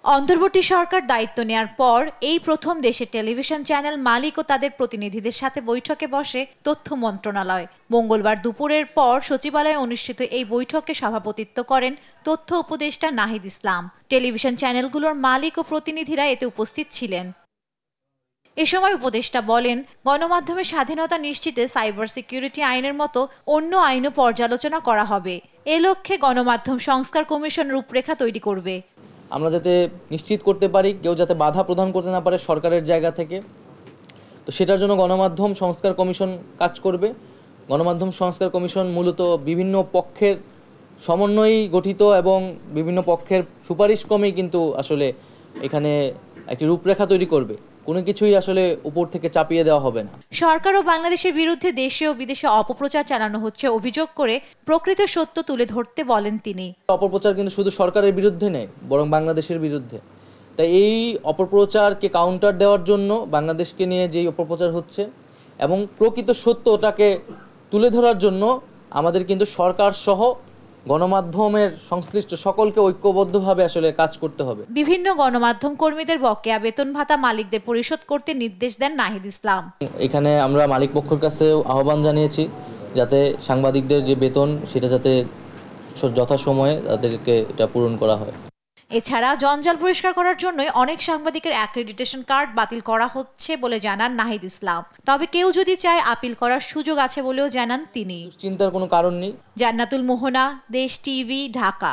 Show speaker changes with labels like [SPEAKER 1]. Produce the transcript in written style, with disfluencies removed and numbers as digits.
[SPEAKER 1] অন্তর্বর্তী সরকার দায়িত্ব নেয়ার পর এই প্রথম দেশের টেলিভিশন চ্যানেল মালিক ও তাদের প্রতিনিধিদের সাথে বৈঠকে বসে তথ্য মন্ত্রণালয়। মঙ্গলবার দুপুরের পর সচিবালয়ে অনুষ্ঠিত এই বৈঠকে সভাপতিত্ব করেন তথ্য উপদেষ্টা নাহিদ ইসলাম। টেলিভিশন চ্যানেলগুলোর মালিক ও প্রতিনিধিরা এতে উপস্থিত ছিলেন। এ সময় উপদেষ্টা বলেন, গণমাধ্যমের স্বাধীনতা নিশ্চিতে সাইবার সিকিউরিটি আইনের মতো অন্য আইনও পর্যালোচনা করা হবে। এ লক্ষ্যে গণমাধ্যম সংস্কার কমিশন রূপরেখা তৈরি করবে।
[SPEAKER 2] আমরা যাতে নিশ্চিত করতে পারি কেউ যাতে বাধা প্রদান করতে না পারে সরকারের জায়গা থেকে, তো সেটার জন্য গণমাধ্যম সংস্কার কমিশন কাজ করবে। গণমাধ্যম সংস্কার কমিশন মূলত বিভিন্ন পক্ষের সমন্বয়েই গঠিত এবং বিভিন্ন পক্ষের সুপারিশ ক্রমেই কিন্তু আসলে এখানে একটি রূপরেখা তৈরি করবে। কোনো কিছুই আসলে উপর থেকে চাপিয়ে দেওয়া হবে না।
[SPEAKER 1] সরকার ও বাংলাদেশের বিরুদ্ধে দেশে ও বিদেশে অপপ্রচার চালানো হচ্ছে অভিযোগ করে প্রকৃত সত্য তুলে ধরতে বলেন তিনি।
[SPEAKER 2] অপপ্রচার কিন্তু শুধু সরকারের বিরুদ্ধে নেই, বরং বাংলাদেশের বিরুদ্ধে। তাই এই অপপ্রচারকে কাউন্টার দেওয়ার জন্য বাংলাদেশকে নিয়ে যেই অপপ্রচার হচ্ছে এবং প্রকৃত সত্যটাকে তুলে ধরার জন্য আমাদের কিন্তু সরকার সহ গণমাধ্যমের সংশ্লিষ্ট সকলকে ঐক্যবদ্ধভাবে আসলে কাজ করতে হবে।
[SPEAKER 1] বিভিন্ন গণমাধ্যম কর্মীদের বকেয়া বেতন ভাতা মালিকদের পরিশোধ করতে নির্দেশ দেন নাহিদ ইসলাম।
[SPEAKER 2] এখানে আমরা মালিক পক্ষের কাছে আহ্বান জানিয়েছি যাতে সাংবাদিকদের যে বেতন সেটা যাতে যথাসময়ে তাদেরকে এটা পূরণ করা হয়।
[SPEAKER 1] এছাড়া জঞ্জাল পরিষ্কার করার জন্য অনেক সাংবাদিকের অ্যাক্রেডিটেশন কার্ড বাতিল করা হচ্ছে বলে জানান নাহিদ ইসলাম। তবে কেউ যদি চায় আপিল করার সুযোগ আছে বলেও জানান তিনি।
[SPEAKER 2] চিন্তার কোনো কারণ নেই।
[SPEAKER 1] জান্নাতুল মোহনা, দেশ টিভি, ঢাকা।